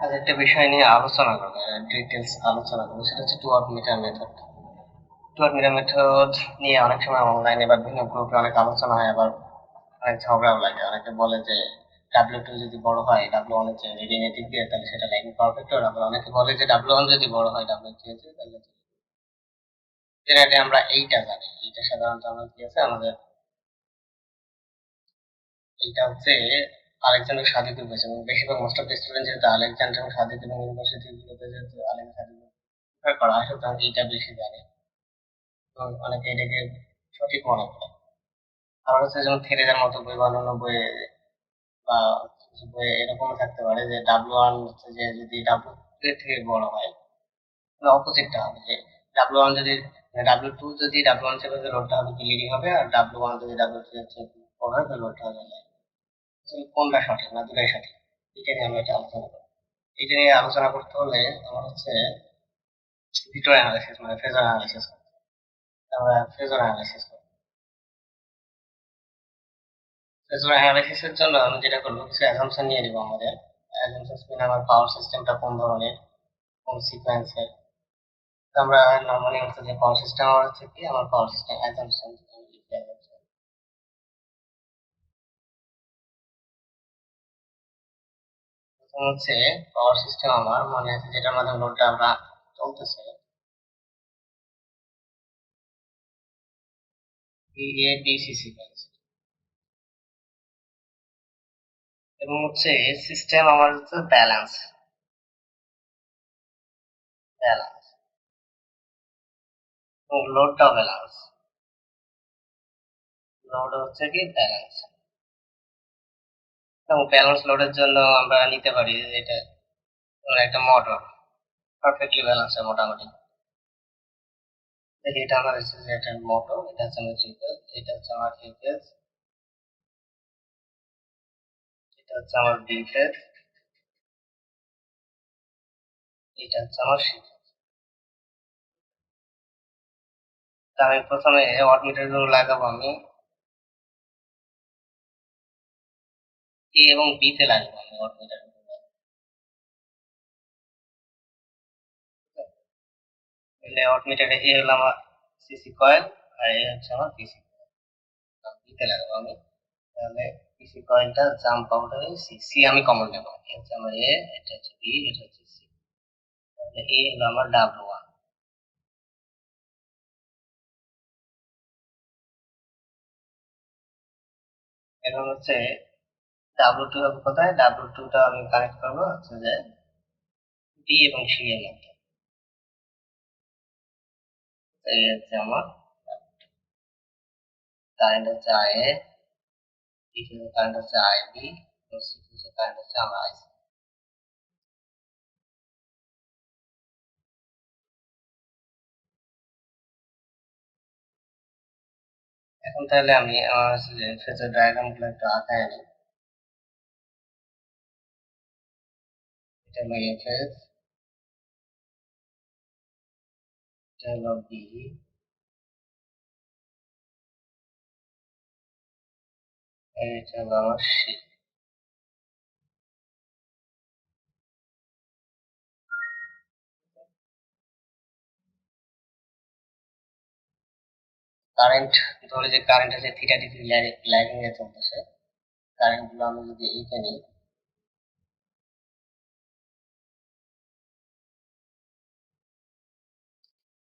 আজ একটা বিষয় নিয়ে আলোচনা করবো, ডিটেলস আলোচনা করবো, সেটা হচ্ছে two watt meter method. Two watt meter method নিয়ে অনেক সময় অনলাইনে বা বিভিন্ন গ্রুপে অনেক আলোচনা হয়, আবার অনেক ঝগড়াও লাগে। অনেকে বলে যে ডাব্লিউ টু যদি বড় হয় ডাব্লিউ ওয়ান এর চেয়ে রিডিং এর দিক দিয়ে, তাহলে সেটা লাইন পারফেক্ট। আবার অনেকে বলে যে ডাব্লিউ ওয়ান যদি বড় হয় ডাব্লিউ থ্রি এর চেয়ে, তাহলে জেনারেলি আমরা এইটা জানি। এইটা সাধারণত আমরা কি আছে আমাদের, এইটা হচ্ছে আলেকজান্ডার সাদিকুর পেয়েছে, এবং বেশিরভাগ মোস্ট অফ দ্য স্টুডেন্ট যেহেতু আলেকজান্ডার এবং সাদিক এবং ইউনিভার্সিটি গুলোতে যেহেতু আলেকজান্ডার সাদিক করা হয়, সুতরাং এইটা বেশি জানে। তো অনেকে এটাকে সঠিক মনে করে। আবার হচ্ছে যেমন থেরেজার মতো বই বা অন্যান্য বইয়ে বা কিছু বইয়ে এরকমও থাকতে পারে যে ডাব্লিউ ওয়ান হচ্ছে যে যদি ডাব্লিউ টু এর থেকে বড় হয়, তাহলে অপোজিটটা হবে যে ডাব্লিউ ওয়ান যদি ডাব্লিউ টু যদি ডাব্লিউ ওয়ান থেকে লোডটা হবে কি লিডিং হবে, আর ডাব্লিউ ওয়ান যদি ডাব্লিউ থ্রি এর থেকে বড় হয় তাহলে লোডটা হবে lag। আসলে কোনটা সঠিক না দুটাই সঠিক, এটা নিয়ে আমরা এটা আলোচনা করবো। এটা নিয়ে আলোচনা করতে হলে আমার হচ্ছে ভিডিও অ্যানালাইসিস মানে ফেজর অ্যানালাইসিস করতে হবে। আমরা ফেজর অ্যানালাইসিস করবো। ফেজর অ্যানালাইসিস এর জন্য আমি যেটা করবো, কিছু অ্যাসাম্পশন নিয়ে নিবো আমাদের। অ্যাসাম্পশন মানে আমার পাওয়ার সিস্টেমটা কোন ধরনের, কোন সিকোয়েন্সের। তো আমরা নরমালি হচ্ছে যে পাওয়ার সিস্টেম আমার হচ্ছে কি, আমার পাওয়ার সিস্টেম অ্যাসাম্পশন প্রথম হচ্ছে পাওয়ার সিস্টেম আমার মানে হচ্ছে যেটার মাধ্যমে লোডটা আমরা চলতেছে, এ বি সি সিকোয়েন্স। এবং হচ্ছে সিস্টেম আমার হচ্ছে ব্যালেন্স, ব্যালেন্স এবং লোডটাও ব্যালেন্স, লোড হচ্ছে কি ব্যালেন্স। এবং ব্যালেন্স লোডের জন্য আমরা নিতে পারি যে এটা যেমন একটা মোটর পারফেক্টলি ব্যালেন্স হয় মোটামুটি। দেখি এটা আমার হচ্ছে যে একটা মোটর, এটা হচ্ছে আমার থ্রি ফেজ, এটা হচ্ছে আমার থ্রি ফেজ, এটা হচ্ছে আমার বি ফেজ, এটা হচ্ছে আমার সি ফেজ। তা আমি প্রথমে ওয়াটমিটার গুলো লাগাবো আমি এ এবং বি তে লাগাবো আমি ওয়াটমিটার গুলো। তাহলে ওয়াটমিটারে এ হলো আমার সিসি কয়েল, আর এ হচ্ছে আমার পিসি কয়েল। বি তে লাগাবো আমি। তাহলে পিসি কয়েলটা জাম্প আউট হয়ে সি, সি আমি কমন নেবো। এটা হচ্ছে আমার এ, এটা হচ্ছে বি, এটা হচ্ছে সি। তাহলে এ হলো আমার ডাব্লিউ ওয়ান। এখন হচ্ছে ডাব্লিউ টু হবে কোথায়, ডাব্লিউ টু টা আমি কানেক্ট করবো হচ্ছে যে বি এবং সি এর মধ্যে। এই হচ্ছে আমার কারেন্ট হচ্ছে আই এ, বি থেকে কারেন্ট হচ্ছে আই বি, এবং সি থেকে কারেন্ট হচ্ছে আমার আই সি। এখন তাহলে আমি আমার হচ্ছে যে ফেজর ডায়াগ্রাম গুলো একটু আঁকায় নিই। এটা হলো এ ফেজ, এটা হলো বি, এটা হলো আমার সি। কারেন্ট ধরে যে কারেন্ট আছে থিটা ডিগ্রি ল্যাগিং এ চলতেছে, কারেন্ট গুলো আমি যদি এইটা নিই,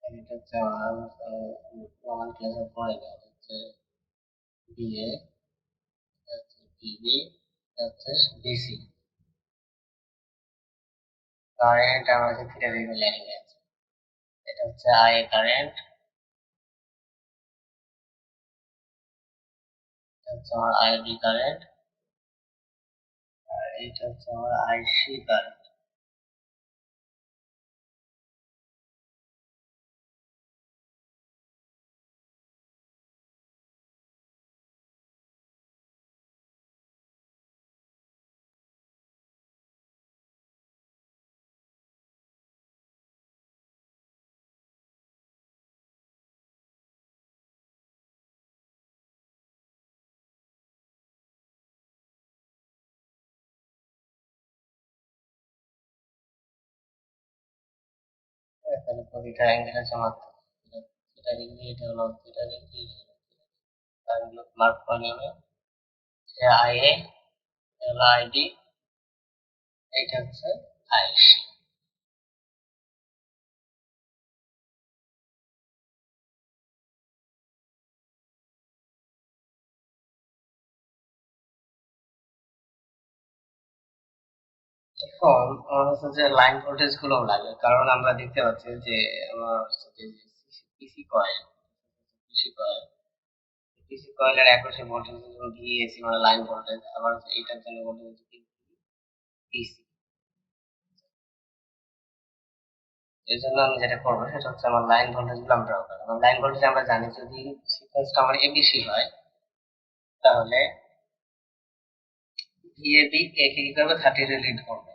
এটা হচ্ছে আমার প্রমাণ ক্লাসের পরে নেওয়া হচ্ছে বিএ, এটা হচ্ছে বিবি, এটা হচ্ছে ডিসি। কারেন্ট আমার কাছে থিটা ডিগ্রি ল্যাগিং এ আছে। এটা হচ্ছে আই কারেন্ট, এটা হচ্ছে আমার আইবি কারেন্ট, আর এটা হচ্ছে আমার আইসি কারেন্ট। তাহলে প্রতিটা অ্যাঙ্গেল আছে আমার থিটা ডিগ্রি, এটা হলো থিটা ডিগ্রি, তাহলে মার্ক করে নেবে আই এ, হলো আইডি, এইটা হচ্ছে আইসি। এখন আমার হচ্ছে যে লাইন ভোল্টেজ গুলো লাগে, কারণ আমরা দেখতে পাচ্ছি যে আমার হচ্ছে যে পিসি কয়েল, পিসি কয়েল, পিসি কয়েলের একশে ভোল্টেজ ভিএসি মানে লাইন ভোল্টেজ, আবার হচ্ছে এটার জন্য ভোল্টেজ হচ্ছে পিসি। এই জন্য আমি যেটা করবো সেটা হচ্ছে আমার লাইন ভোল্টেজ গুলো আমরা ড্র করবো। লাইন ভোল্টেজ আমরা জানি যদি সিকোয়েন্সটা আমার এবিসি হয়, তাহলে ভিএবি কে কি করবে 30 রে লিড করবে।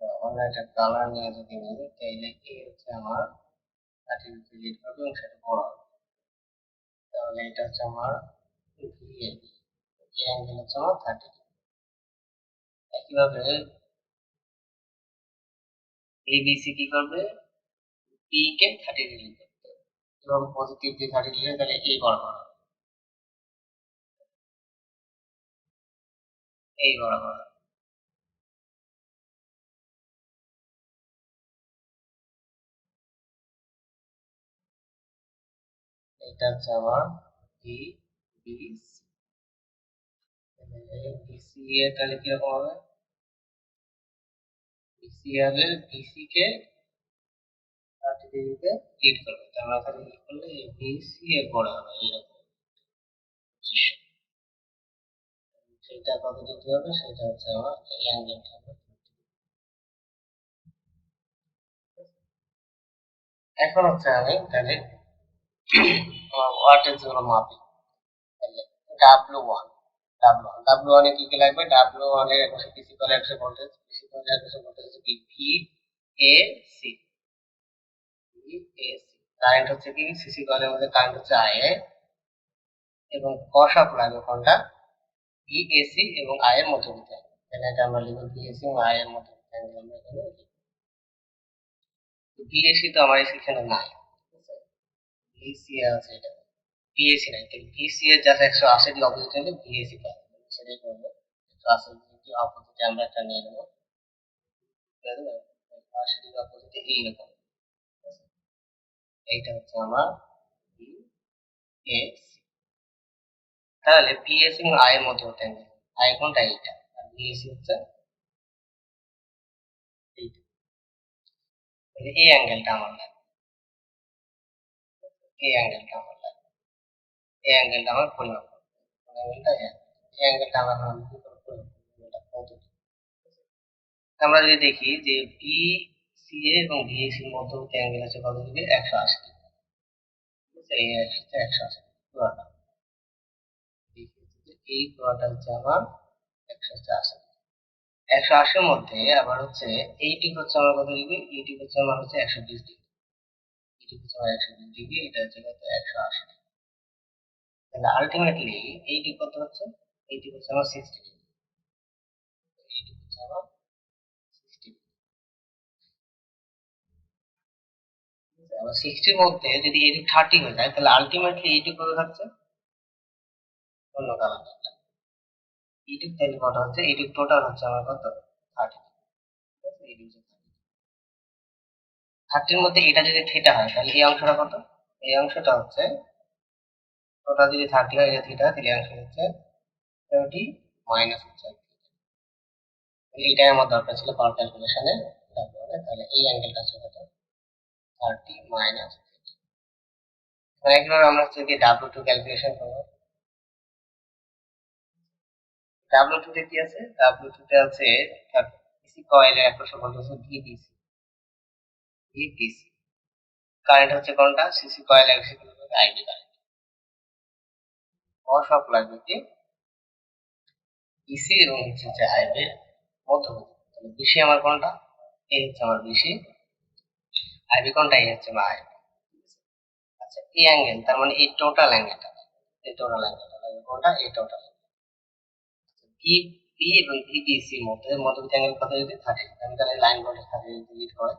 তো আমরা এটা কালার নিয়ে যদি নিই তাহলে এই হচ্ছে আমার 30 রে লিড করবে এবং সেটা বড় হবে। তাহলে এটা হচ্ছে আমার ভিএবি, এই অ্যাঙ্গেল হচ্ছে আমার 30। একইভাবে এবিসি কি করবে, পি কে 30 রে লিড করবে। এবং পজিটিভ দিয়ে 30 লিখে তাহলে এই বরাবর হবে, এই বরাবর। এটা হচ্ছে আমার ভি বি বিসি এ, তাহলে কিরকম হবে, বিসি হবে বিসি কে 30 ডিগ্রিতে লিড করবে, তার মানে তাহলে লিড করলে বিসি এর বড় হবে এরকম পজিশন। সেটা কত ডিগ্রি হবে, সেটা হচ্ছে আমার এই অ্যাঙ্গেলটা হবে। এখন হচ্ছে আমি তাহলে আমার ওয়াটেজ গুলো মাপি। তাহলে W1, W1 এ কি কি লাগবে, W1 এর পিসি কয়েলের একশো ভোল্টেজ, পিসি কয়েলের একশো ভোল্টেজ হচ্ছে কি V A C, V A C. Current হচ্ছে কি সিসি কয়েলের মধ্যে কারেন্ট হচ্ছে আই এ, এবং কষাপ লাগবে কোনটা, ভিএসি এবং আই এর মধ্যবর্তী অ্যাঙ্গেল। তাহলে এটা আমরা লিখব ভিএসি এবং আই এর মধ্যবর্তী অ্যাঙ্গেল আমরা এখানে লিখব। ভিএসি তো আমার এখানে নাই, ভিসি আছে, এটা ভিএসি নাই, তাহলে ভিসি এর জাস্ট 180 ডিগ্রি অপোজিট হলে ভিএসি পাবো, সেটাই করবো। 180 ডিগ্রি অপোজিটে আমরা একটা নিয়ে নেব, 180 ডিগ্রি অপোজিটে এইরকম। এইটা হচ্ছে আমার ভিএসি। তাহলে ভিএসি এবং আই এর মধ্যবর্তী অ্যাঙ্গেল, আই কোনটা এইটা, আর ভিএসি হচ্ছে এইটা। তাহলে এই অ্যাঙ্গেলটা আমার লাগবে, এই অ্যাঙ্গেলটা আমার লাগবে, এই অ্যাঙ্গেলটা আমার পরিমাপ করতে হবে। অ্যাঙ্গেলটা এই অ্যাঙ্গেলটা আমার কি করে পরিমাপ করতে হবে, এটা কত। আমরা যদি দেখি যে বি সি এ এবং ভিএসি এর মধ্যবর্তী অ্যাঙ্গেল আছে কত ডিগ্রি, 180 ডিগ্রি। এই হচ্ছে 180 পুরোটা, এই পুরোটা হচ্ছে আমার 180। 180 মধ্যে আবার হচ্ছে এইটিক হচ্ছে আমার কত ডিগ্রি, এইটিক হচ্ছে আমার হচ্ছে 120 ডিগ্রি, এইটিক হচ্ছে আমার 120 ডিগ্রি, এটা হচ্ছে কত 180 ডিগ্রি। তাহলে আলটিমেটলি এইটিক কত হচ্ছে, এইটিক হচ্ছে আমার 60 ডিগ্রি, এইটিক হচ্ছে আমার 60 ডিগ্রি। আবার 60 মধ্যে যদি এইটুক 30 হয়ে যায় তাহলে আলটিমেটলি এইটুক কত থাকছে, অন্য কালার এইটুক, তাহলে কত হচ্ছে এইটুক টোটাল হচ্ছে আমার কত 30। 30 মধ্যে এটা যদি থিটা হয় তাহলে এই অংশটা কত, এই অংশটা হচ্ছে টোটাল যদি 30 হয় এটা থিটা, তাহলে এই অংশ হচ্ছে 30 মাইনাস হচ্ছে, এইটাই আমার দরকার ছিল পাওয়ার ক্যালকুলেশনে। তাহলে এই অ্যাঙ্গেলটা হচ্ছে কত 30 মাইনাস। একইভাবে আমরা হচ্ছে কি W2 ক্যালকুলেশন করবো। W2 তে কি আছে, W2 তে আছে তার পিসি কয়েলের একশো ভোল্ট হচ্ছে ভিবিসি, ভিবিসি কারেন্ট হচ্ছে কোনটা, সিসি কয়েল একশো আইবি কারেন্ট। সব লাগবে কি বিসি এবং হচ্ছে যে আইবি মধ্যবর্তী। তাহলে বিসি আমার কোনটা, এই হচ্ছে আমার বিসি, আইবি কোনটা, এই হচ্ছে আমার আইবি। আচ্ছা এই অ্যাঙ্গেল তার মানে এই টোটাল অ্যাঙ্গেলটা, এই টোটাল অ্যাঙ্গেলটা লাগবে কোনটা, এই টোটাল ভি VP এবং VBC মধ্যবর্তী অ্যাঙ্গেল কত যদি 30, আমি তাহলে লাইন ভোল্টেজ 30 যদি লিড করে,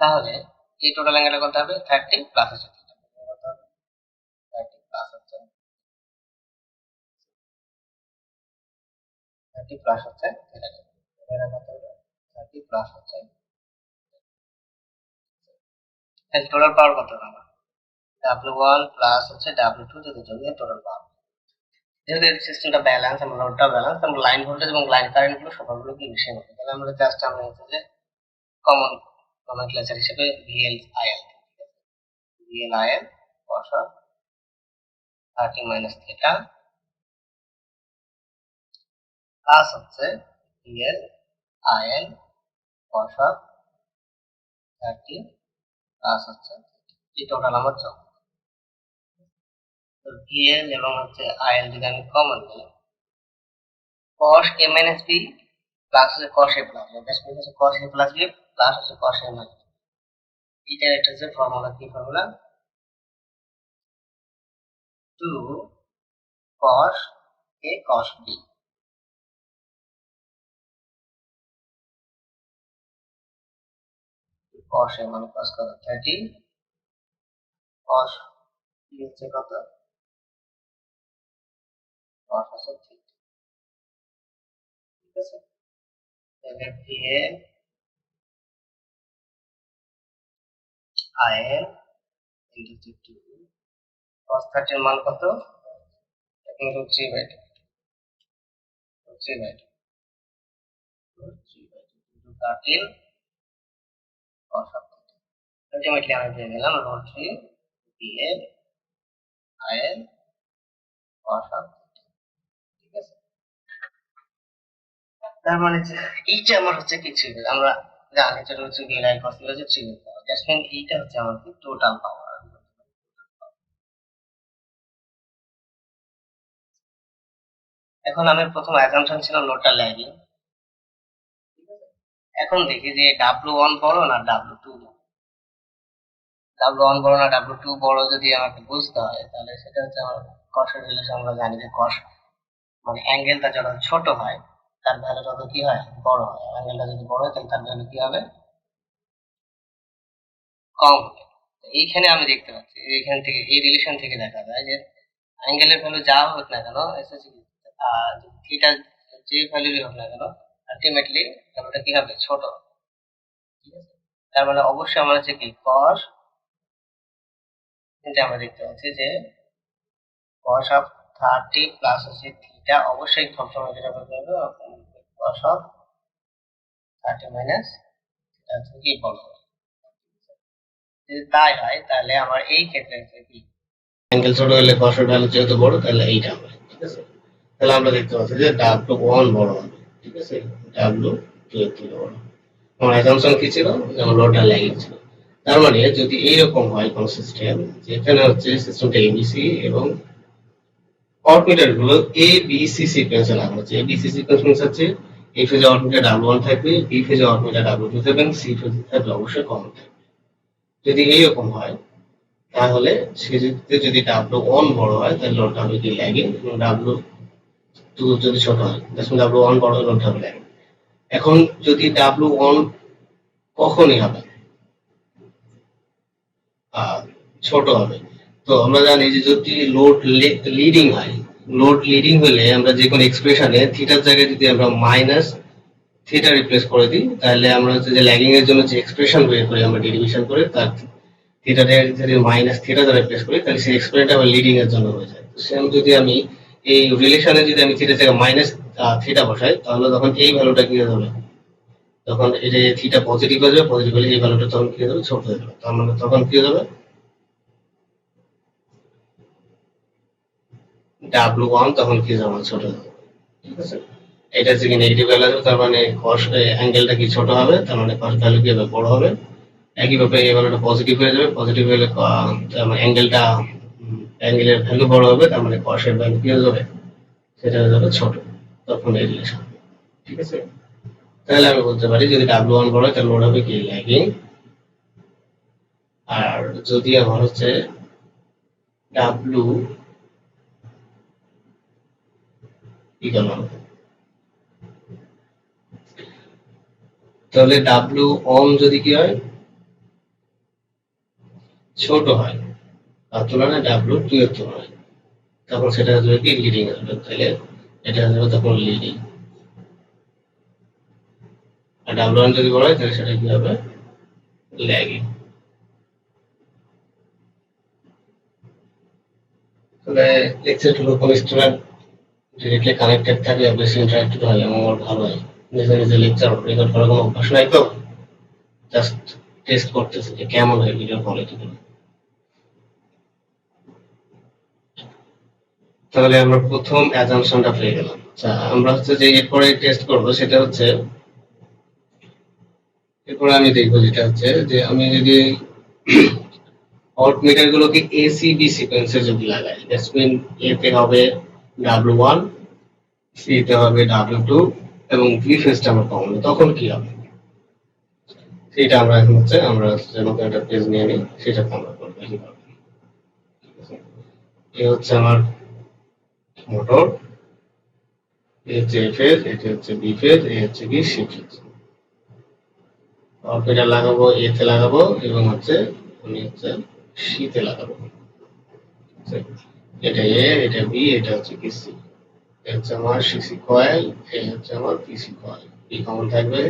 তাহলে এই টোটাল অ্যাঙ্গেলটা কত হবে 30 প্লাস হচ্ছে থিটা, কত হবে 30 প্লাস হচ্ছে 30 প্লাস হচ্ছে থিটা, এটা কত হবে 30 প্লাস হচ্ছে, তাহলে টোটাল পাওয়ার কত হবে W1 প্লাস হচ্ছে W2 যদি যোগ হয় টোটাল পাওয়ার। যেহেতু এই সিস্টেমটা ব্যালেন্স, আমরা লোডটা ব্যালেন্স, আমরা লাইন ভোল্টেজ এবং লাইন কারেন্ট গুলো সবগুলো কি বেশি হবে, তাহলে আমরা জাস্ট আমরা হচ্ছে যে কমন নমেনক্লেচার হিসেবে VLIL cos 30 minus theta plus হচ্ছে VLIL cos 30 প্লাস হচ্ছে এই টোটাল আমার যোগ। তো VL এবং হচ্ছে IL যদি আমি কমন নিই, cos A minus B plus হচ্ছে cos A plus B, that's means হচ্ছে cos A plus B plus হচ্ছে cos A minus B। এটার একটা যে ফর্মুলা, কি formula, 2 cos A cos B, cos A মানে cos কত 30, cos B হচ্ছে কত cos হচ্ছে 30, ঠিক আছে। তাহলে VL IL ইনটু 2 cos 30 এর মান কত, এখন root 3/2, root 3/2, root 3/2 into 13 cos 30, ultimately আমি পেয়ে গেলাম রুট 3 VL IL cos 30, ঠিক আছে। তার মানে যে এইটা আমার হচ্ছে কি ছিল, আমরা জানি যেটা হচ্ছে VL cos হচ্ছে 3 পাওয়ার, দ্যাটস মিন এইটা হচ্ছে আমার কি টোটাল পাওয়ার। এখন আমার প্রথম অ্যাসাম্পশন ছিল লোডটা ল্যাগিং, এখন দেখি যে W1 বড় না W2 বড়। W1 বড় না W2 বড় যদি আমাকে বুঝতে হয়, তাহলে সেটা হচ্ছে আমার কসের রিলেশন। আমরা জানি যে কস মানে অ্যাঙ্গেলটা যখন ছোট হয় তার ভ্যালু তত কি হয় বড় হয়, অ্যাঙ্গেলটা যদি বড় হয় তাহলে তার ভ্যালু কি হবে কম হবে। এইখানে আমি দেখতে পাচ্ছি এইখান থেকে এই রিলেশন থেকে দেখা যায় যে অ্যাঙ্গেলের ভ্যালু যা হোক না কেন, থিটা যে ভ্যালুরই হোক না কেন, আলটিমেটলি ভ্যালুটা কি হবে ছোট, ঠিক আছে। তার মানে অবশ্যই আমার হচ্ছে কি কস, কিন্তু আমরা দেখতে পাচ্ছি যে cos of 30 প্লাস হচ্ছে থিটা, অবশ্যই সবসময় যেটা করতে হবে cos of 30 মাইনাস থিটা থেকে বড় হবে। যদি তাই হয় তাহলে আমার এই ক্ষেত্রে হচ্ছে কি অ্যাঙ্গেল ছোট হলে cos এর ভ্যালু যেহেতু বড় তাহলে এইটা হবে, ঠিক আছে। তাহলে আমরা দেখতে পাচ্ছি যে W1 বড় হবে, ঠিক আছে, W2 এর থেকে বড়। আমার অ্যাসাম্পশন কি ছিল, যেমন লোডটা ল্যাগিং ছিল। তার মানে যদি এইরকম হয় কোন সিস্টেম যেখানে হচ্ছে সিস্টেমটা ABC এবং অডমিটার গুলো এ বি সি সিকোয়েন্সে লাগানো হচ্ছে। এ বি সি সিকোয়েন্স হচ্ছে এ ফেজে অডমিটার W1 থাকবে, বি ফেজে অডমিটার W2 থাকবে, সি ফেজে থাকবে অবশ্যই কমন থাকবে। যদি এইরকম হয় তাহলে সেক্ষেত্রে যদি W1 বড় হয় তাহলে লোডটা হবে কি ল্যাগিং, এবং W2 যদি ছোট হয় তাহলে W1 বড় হলে লোডটা হবে ল্যাগিং। এখন যদি W1 কখনই হবে ছোট হবে, তো আমরা জানি যে যদি লোড লিডিং হয়, লোড লিডিং হলে আমরা যে কোনো এক্সপ্রেশনে থিটার জায়গায় যদি আমরা মাইনাস থিটা রিপ্লেস করে দিই, তাহলে আমরা হচ্ছে যে ল্যাগিং এর জন্য যে এক্সপ্রেশন বের করি আমরা ডেরিভেশন করে, তার থিটাটা যদি মাইনাস থিটা দ্বারা রিপ্লেস করি তাহলে সেই এক্সপ্রেশনটা আবার লিডিং এর জন্য হয়ে যায়। সেম যদি আমি এই রিলেশনে যদি আমি থিটার জায়গায় মাইনাস থিটা বসাই তাহলে তখন এই ভ্যালুটা কি হয়ে যাবে, তখন এই যে থিটা পজিটিভ হয়ে যাবে, পজিটিভ হলে এই ভ্যালুটা তখন কি হয়ে যাবে ছোট হয়ে যাবে। তার মানে তখন কি হয়ে যাবে W1 তখন কি যাবে ছোট হয়ে যাবে, ঠিক আছে। এটা হচ্ছে কি নেগেটিভ ভ্যালু আসবে, তার মানে cos অ্যাঙ্গেলটা কি ছোট হবে, তার মানে cos ভ্যালু কি হবে বড় হবে। একইভাবে এই ভ্যালুটা পজিটিভ হয়ে যাবে, পজিটিভ হলে তার মানে অ্যাঙ্গেলের ভ্যালু বড় হবে, তার মানে cos এর ভ্যালু কি হয়ে যাবে সেটা হয়ে যাবে ছোট, তখন এই রিলেশন, ঠিক আছে। তাহলে আমি বলতে পারি যদি W1 বড় হয় তাহলে লোড হবে কি ল্যাগিং, আর যদি আমার হচ্ছে W ইকুয়াল তাহলে ডাব্লিউ অন যদি কি হয়, ছোট হয় তার তুলনায় ডাব্লিউ টু এর তুলনায়, তখন সেটা হচ্ছে কি লিডিং আসবে, তাহলে এটা হচ্ছে তখন লিডিং। আর ডাব্লিউ ওয়ান যদি বড় হয় তাহলে সেটা কি হবে, ল্যাগিং। তাহলে লেকচার হলো কোন স্টুডেন্ট ডিরেক্টলি কানেক্টেড থাকলে বেশি ইন্টারেক্টিভ হয় এবং আমার ভালো হয়। নিজে নিজে লেকচার রেকর্ড করার কোনো অভ্যাস নাই তো, জাস্ট টেস্ট করতেছি যে কেমন হয় ভিডিও কোয়ালিটি গুলো। তাহলে আমরা প্রথম অ্যাজাম্পশনটা পেয়ে গেলাম। আচ্ছা, আমরা হচ্ছে যে এরপরে টেস্ট করব সেটা হচ্ছে, এরপরে আমি দেখবো যেটা হচ্ছে যে আমি যদি আউট মিটার গুলোকে এসি বি সিকোয়েন্সে যদি লাগাই, দ্যাটস মিন এ তে হবে ডাব্লিউ ওয়ান, সি তে হবে ডাব্লিউ টু এবং ভি ফেজটা আমরা পাবো, তখন কি হবে সেটা আমরা এখন হচ্ছে আমরা নতুন একটা পেজ নিয়ে নিই, সেটা আমরা করবো। এই হচ্ছে আমার মোটর, এই হচ্ছে এ ফেজ, এটি হচ্ছে বি ফেজ, এই হচ্ছে কি সি ফেজ। আউট মিটার লাগাবো এ তে লাগাবো এবং হচ্ছে আমি হচ্ছে সি তে লাগাবো। এটা এ, এটা বি, এটা হচ্ছে কি সি। এটা হচ্ছে আমার সিসি কয়েল, এই হচ্ছে আমার পিসি কয়েল। বি কমন থাকবে,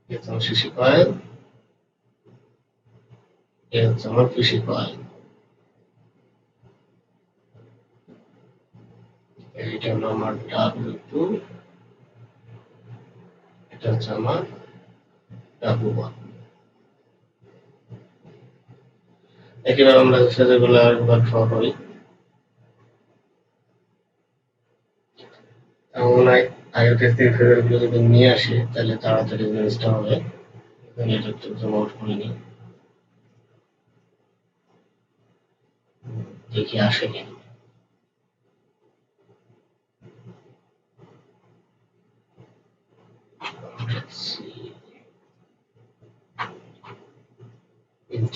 এই হচ্ছে আমার সিসি কয়েল, এই হচ্ছে আমার পিসি কয়েল। এটা হলো আমার ডাব্লিউ টু, এটা হচ্ছে আমার ডাব্লিউ ওয়ান। একইভাবে আমরা সেগুলো আরেকবার ড্র করি। এমন আগের পেজ থেকে ফেজারগুলো যদি নিয়ে আসি তাহলে তাড়াতাড়ি জিনিসটা হবে। এখানে এটা একটু জুম আউট করে নিই, দেখি আসে কিনা।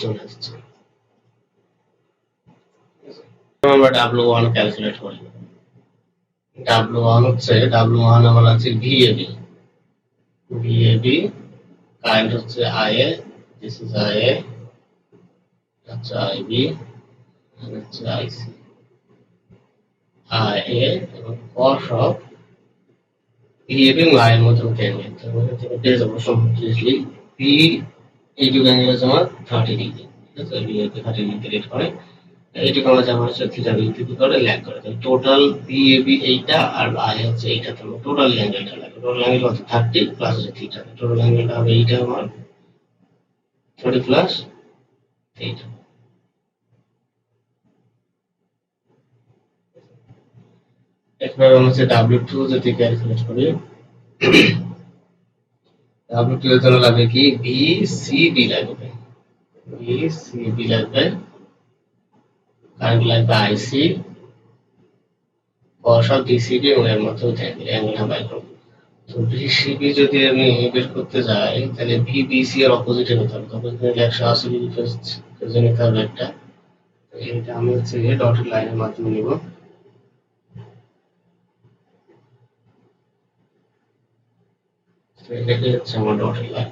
চলে আসছে। আমরা ডাব্লিউ ওয়ান ক্যালকুলেট করি। ডাব্লিউ ওয়ান হচ্ছে, ডাব্লিউ ওয়ান আমার আছে ভিএবি, ভিএবি কারেন্ট হচ্ছে আইএ, দিস ইজ আইএ, হচ্ছে আইবি, হচ্ছে আইসি, আইএ এবং কস অফ ভিএবি এবং আইএর মধ্যে ট্যানজেন্ট। তার মধ্যে থেকে পেয়ে যাবো সম্পূর্ণলি পি এইটুকু অ্যাঙ্গেল আছে আমার 30 ডিগ্রি, ঠিক আছে। ভিএবি 30 ডিগ্রি রেট করে, এইটুকু আমার জানা হচ্ছে থিটা ডিগ্রি করে ল্যাগ করে। টোটাল ভিএবি এইটা আর আই হচ্ছে এইটা, তো টোটাল অ্যাঙ্গেলটা লাগে, টোটাল অ্যাঙ্গেল হচ্ছে 30 প্লাস হচ্ছে থিটা, টোটাল অ্যাঙ্গেলটা হবে এইটা আমার 30 প্লাস থিটা। একবার আমরা হচ্ছে W2 যদি ক্যালকুলেট করি, W2 এর জন্য লাগবে কি VCB লাগবে, VCB লাগবে, কারেন্ট লাগবে IC, cos of DCB এবং এর মধ্যে অ্যাঙ্গেলটা বাই করব। তো VCB যদি আমি বের করতে যাই তাহলে VBC এর অপোজিটে নিতে হবে, তখন এখানে 180 ডিগ্রি ফেজে নিতে হবে একটা। এটা আমি হচ্ছে ডটেড লাইনের মাধ্যমে নিব। এটাকে হচ্ছে আমার ডটেড লাইন,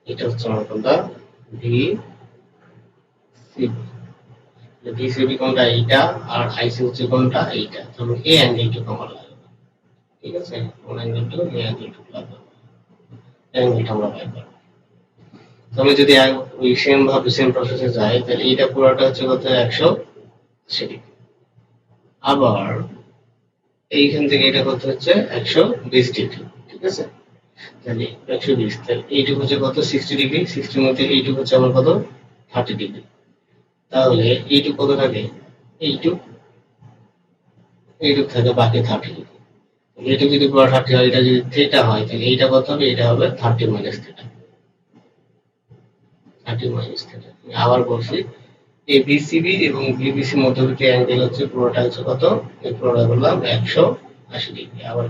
এটা হচ্ছে আমার কোনটা ভিসিবি কোনটা এইটা আর আইসি হচ্ছে কোনটা এইটা, তাহলে এই অ্যাঙ্গেলটুকু আমার লাগবে, ঠিক আছে। কোন অ্যাঙ্গেলটুকু, এই অ্যাঙ্গেলটুকু লাগবে, অ্যাঙ্গেলটা আমরা পাই পাবো। তাহলে যদি ওই সেম ভাবে সেম প্রসেসে যাই তাহলে এইটা পুরোটা হচ্ছে কত 180 ডিগ্রি, আবার এইখান থেকে এটা কত হচ্ছে 120 ডিগ্রি, ঠিক আছে। তাহলে 120, তাহলে এইটুকু হচ্ছে কত 60 ডিগ্রি, 60 মধ্যে এইটুকু হচ্ছে আমার কত 30 ডিগ্রি, তাহলে এইটুকু কত থাকে, এইটুকু এইটুকু থাকে বাকি 30 ডিগ্রি। এইটুকু যদি পুরো 30 হয়, এটা যদি থিটা হয় তাহলে এইটা কত হবে, এটা হবে 30 মাইনাস থিটা, 30 মাইনাস থিটা। আবার বলছি এই বিসিবি এবং বিবিসি মধ্যবর্তী অ্যাঙ্গেল হচ্ছে পুরোটা হচ্ছে কত, এই পুরোটা বললাম 180 ডিগ্রি। আবার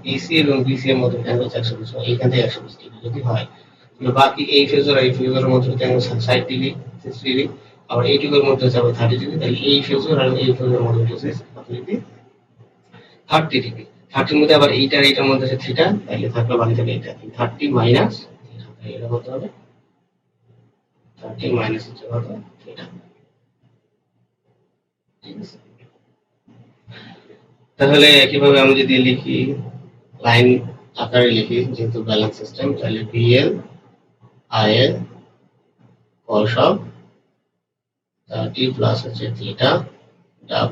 বিসি এবং বিসি এর মধ্যবর্তী অ্যাঙ্গেল হচ্ছে 120, এইখান থেকে 120 ডিগ্রি যদি হয় তাহলে বাকি এই ফেজ আর এই ফেজের মধ্যবর্তী অ্যাঙ্গেল 60 ডিগ্রি, 60 ডিগ্রি। আবার এইটুকুর মধ্যে হচ্ছে আবার 30 ডিগ্রি, তাহলে এই ফেজ আর এই ফেজের মধ্যবর্তী হচ্ছে কত ডিগ্রি, 30 ডিগ্রি। 30 মধ্যে আবার এইটার এইটার মধ্যে আছে থিটা, তাহলে থাকলো বাকি থাকে এটা 30 মাইনাস এটা কত হবে 30 মাইনাস হচ্ছে কত থিটা। ঠিক আছে, তাহলে একইভাবে আমি যদি লিখি লাইন আকারে লিখি যেহেতু ব্যালেন্স সিস্টেম, তাহলে VL IL cos of 30 plus হচ্ছে থিটা,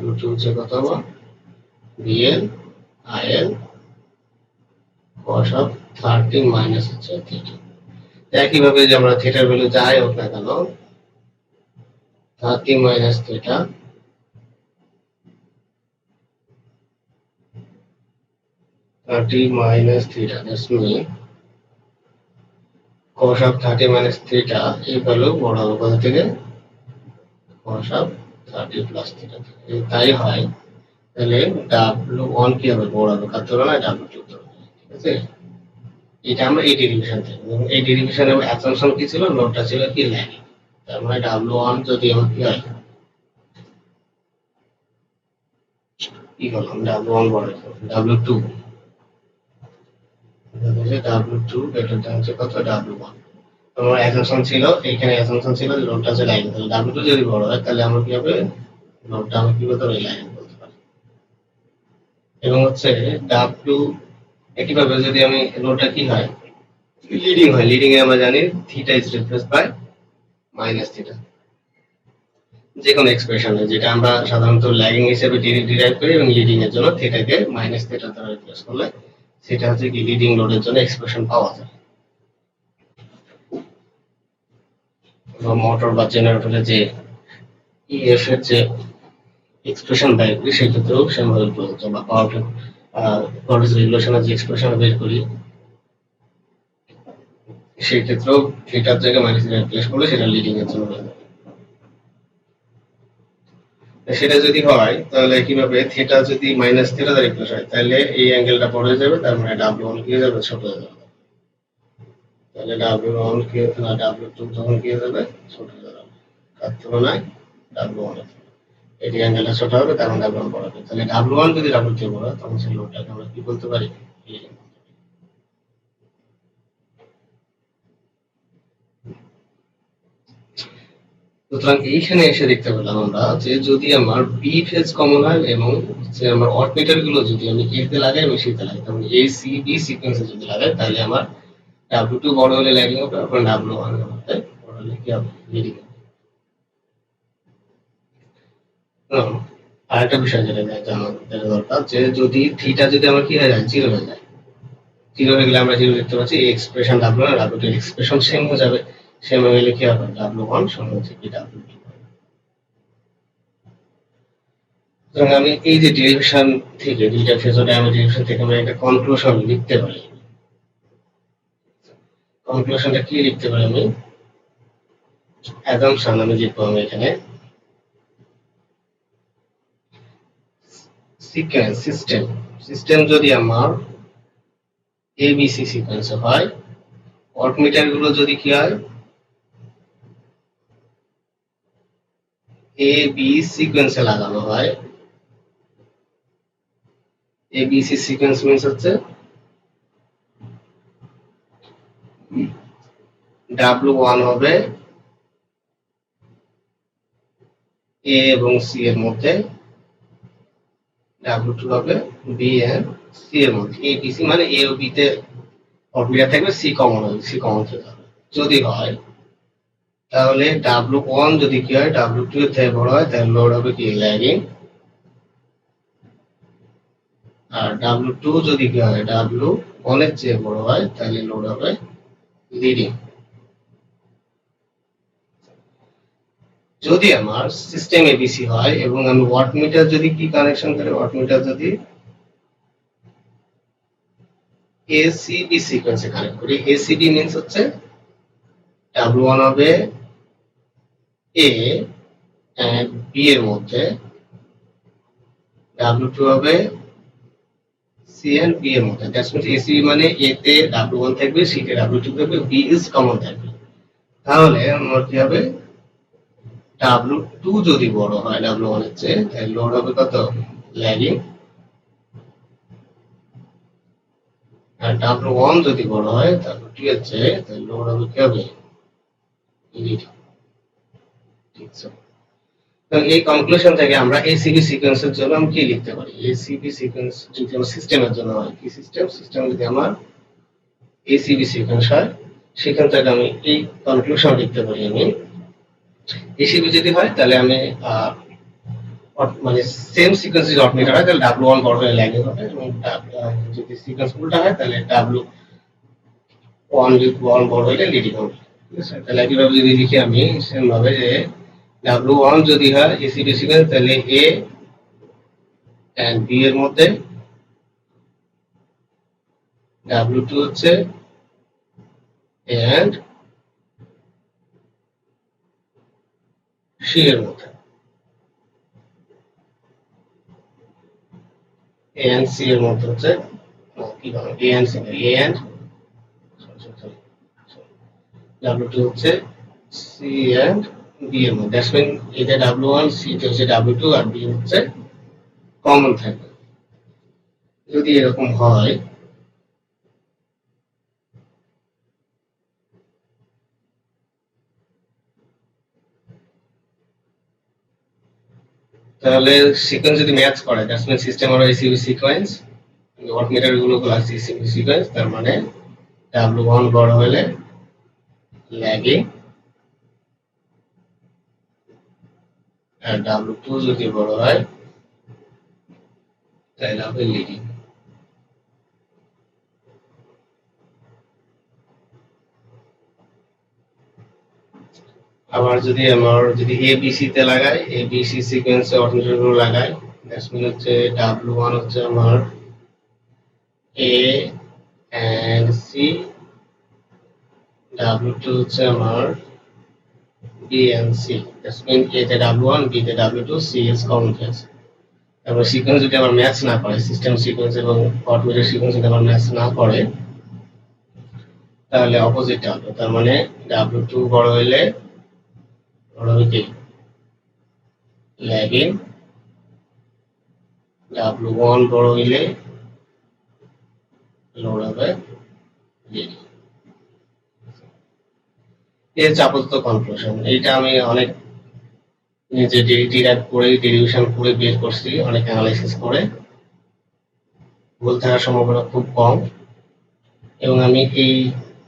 W2 হচ্ছে কত হবে VL IL cos of 30 minus হচ্ছে থিটা। একইভাবে যে আমরা থিটার ভ্যালু যাই হোক না কেন 30 minus theta 30 minus theta, that's mean cos of 30 minus theta equal বড় হবে কত থেকে cos of 30 plus theta থেকে। তাই হয় তাহলে W1 কি হবে বড় হবে কার তুলনায় W2 তুলনায়। ঠিক আছে, এটা আমরা এই ডেরিভেশন থেকে, এবং এই ডেরিভেশনের অ্যাসাম্পশন কি ছিল লোডটা ছিল কি ল্যাগিং, তার মানে W1 যদি আমার কি হয় কি করলাম W1 বড় W2 W2 greater than হচ্ছে কত W1। আমার অ্যাসাম্পশন ছিল এইখানে অ্যাসাম্পশন ছিল যে লোডটা আছে লাইন, তাহলে W2 যদি বড় হয় তাহলে আমরা কি হবে লোডটা আমরা কি করতে পারি লাইন বলতে পারি। এবং হচ্ছে W একইভাবে যদি আমি লোডটা কি হয় লিডিং হয়, লিডিং এ আমরা জানি theta is replaced by minus theta যে কোনো এক্সপ্রেশনে, যেটা আমরা সাধারণত ল্যাগিং হিসেবে ডিরাইভ করি, এবং লিডিং এর জন্য থিটাকে মাইনাস থিটা দ্বারা রিপ্লেস করলে সেটা হচ্ছে কি লিডিং লোডের জন্য এক্সপ্রেশন পাওয়া যায়। মোটর বা জেনারেটরের যে ইএফ এর যে এক্সপ্রেশন বের করি সেক্ষেত্রেও সেমভাবে প্রযোজ্য, বা পাওয়ার ভোল্টেজ রেগুলেশনের যে এক্সপ্রেশন বের করি সেই ক্ষেত্রেও থিটার জায়গায় মাইনাস থিটা রিপ্লেস করলে সেটা লিডিং এর জন্য হয়ে যাবে। সেটা যদি হয় তাহলে কিভাবে থিটা যদি মাইনাস থিটা দ্বারা রিপ্লেস হয় তাহলে এই অ্যাঙ্গেলটা বড় হয়ে যাবে, তার মানে W1 কি হয়ে যাবে ছোট হয়ে যাবে, তাহলে W1 কি না W2 তখন কি হয়ে যাবে ছোট হয়ে যাবে কার তুলনায় W1 এর। এটি অ্যাঙ্গেলটা ছোট হবে তার মানে W1 বড় হবে, তাহলে W1 যদি W2 বড় হয় তখন সেই লোডটাকে আমরা কি বলতে পারি লিডিং। সুতরাং এইখানে এসে দেখতে পেলাম আমরা যে যদি আমার বি ফেজ কমন হয় এবং হচ্ছে আমার ওয়াটমিটার গুলো যদি আমি এ তে লাগাই এবং সি তে লাগাই, তাহলে এ সি বি সিকোয়েন্সে যদি লাগাই তাহলে আমার W2 বড় হলে ল্যাগিং হবে, আর W1 হবে বড় হলে কি হবে লিডিং হবে। আরেকটা বিষয় যেটা জানার দরকার যে যদি থিটা যদি আমার কি হয়ে যায় জিরো হয়ে যায়, জিরো হয়ে গেলে আমরা জিরো দেখতে পাচ্ছি এই এক্সপ্রেশন W1 আর W2 এর এক্সপ্রেশন সেম হয়ে যাবে, সেম হয়ে গেলে কি হবে W1 সমান হচ্ছে কি W2। সুতরাং আমি এই যে ডেরিভেশন থেকে দুইটা ফেজর ডেরিভেশন থেকে আমরা একটা কনক্লুশন লিখতে পারি। কনক্লুশনটা কি লিখতে পারি আমি অ্যাজাম্পশন আমি লিখবো আমি এখানে সিকোয়েন্স সিস্টেম যদি আমার এবিসি সিকোয়েন্স হয়, ওয়াটমিটার গুলো যদি কি হয় এ বি সিকোয়েন্সে লাগানো হয়, এবিসি সিকোয়েন্স মিন্স হচ্ছে W1 হবে এ এবং সি এর মধ্যে, W2 হবে বি এন্ড সি এর মধ্যে। এবিসি মানে এ ও বি তে ওয়াটমিটার থাকবে, সি কমন হবে, সি কমন থেকে হবে যদি হয়, তাহলে W1 যদি কি হয় W2 এর থেকে বড় হয় তাহলে লোড হবে কি ল্যাগিং, আর W2 যদি কি হয় W1 এর চেয়ে বড় হয় তাহলে লোড হবে লিডিং। যদি আমার সিস্টেম এবিসি হয় এবং আমি ওয়াটমিটার যদি কি কানেকশন করি, ওয়াটমিটার যদি এসিবি সিকোয়েন্সে কানেক্ট করি, এসিবি মিন্স হচ্ছে W1 হবে এ এন্ড বি এর মধ্যে, W2 হবে সি এন্ড বি এর মধ্যে। দ্যাটস মিন্স এসিবি মানে এ তে W1 থাকবে, সি তে W2 থাকবে, বি ইজ কমন থাকবে। তাহলে আমার কি হবে W2 যদি বড় হয় W1 এর চেয়ে তাহলে লোড হবে কত ল্যাগিং, আর W1 যদি বড় হয় তাহলে ঠিক আছে, তাহলে লোড হবে কি হবে, লিড। ঠিক আছে, তো এই কনক্লুশন থেকে আমরা এসিবি সিকোয়েন্সের জন্য আমি কি লিখতে পারি, এসিবি সিকোয়েন্স যদি আমার সিস্টেমের জন্য হয়, কি সিস্টেম, সিস্টেম যদি আমার এসিবি সিকোয়েন্স হয়, সেখান থেকে আমি এই কনক্লুশন লিখতে পারি, আমি এসিবি যদি হয় তাহলে আমি মানে সেম সিকোয়েন্স যদি অল্টারনেটর হয় তাহলে W1 বড় হয়ে ল্যাগিং হবে, এবং যদি সিকোয়েন্স উল্টা হয় তাহলে W1 যদি বড় হলে লিডিং হবে। ঠিক আছে, তাহলে একইভাবে যদি লিখি আমি সেম ভাবে যে W1 যদি হয় এসিবি সিকোয়েন্স তাহলে এ এন্ড বি এর মধ্যে, W2 হচ্ছে এন্ড সি এর মধ্যে, এ এন্ড সি এর মধ্যে হচ্ছে কি বলে A and C, A and W2 হচ্ছে সি এন্ড বি এর মধ্যে, দ্যাটস মিন এটা W1 সি তে হচ্ছে W2 আর বি হচ্ছে কমন থাকবে। যদি এরকম হয় তাহলে সিকোয়েন্স যদি ম্যাচ করে, দ্যাটস মিন সিস্টেম আর এসিবি সিকোয়েন্স, ওয়াট মিটার গুলো আছে এসিবি সিকোয়েন্স, তার মানে W1 বড় হলে ল্যাগিং, আর W2 যদি বড় হয় তাহলে হবে লিডিং। আবার যদি আমার যদি এ বি সি তে লাগাই, এ বি সি সিকোয়েন্সে অল্টারনেটর গুলো লাগাই, দ্যাটস মিন হচ্ছে W1 হচ্ছে আমার এ এন্ড সি, W2 হচ্ছে আমার B and C, that's mean A তে W1, বি তে W2, C is common phase. তারপর সিকোয়েন্স যদি আমার ম্যাচ না করে, সিস্টেম সিকোয়েন্স এবং অটোমেটেড সিকোয়েন্স যদি আমার ম্যাচ না করে, তাহলে অপোজিট হবে, তার মানে W2 বড় হইলে বড় হবে কি ল্যাগিং, W1 বড় হইলে লোড হবে লিডিং। এই হচ্ছে আপাতত কনক্লুশন। এইটা আমি অনেক নিজে ডিরাইভ করে ডেরিভেশন করে বের করছি, অনেক অ্যানালাইসিস করে, ভুল থাকার সম্ভাবনা খুব কম, এবং আমি এই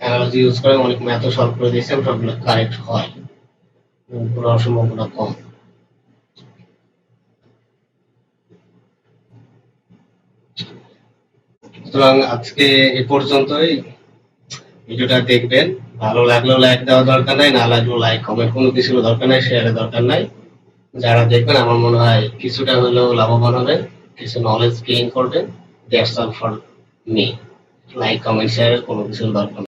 অ্যানালজি ইউজ করে অনেক ম্যাথও সলভ করে দিয়েছি, এবং সবগুলো কারেক্ট হয়, ভুল হওয়ার সম্ভাবনা কম। সুতরাং আজকে এ পর্যন্তই। ভিডিওটা দেখবেন, ভালো লাগলেও লাইক দেওয়া দরকার নাই, না লাগলেও লাইক কমেন্ট কোনো কিছু দরকার নাই, শেয়ারের দরকার নাই। যারা দেখবেন আমার মনে হয় কিছুটা হলেও লাভবান হবেন, কিছু নলেজ গেইন করবেন। That's all for me. Like comment শেয়ারের কোনো কিছু দরকার নেই।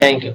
Thank you.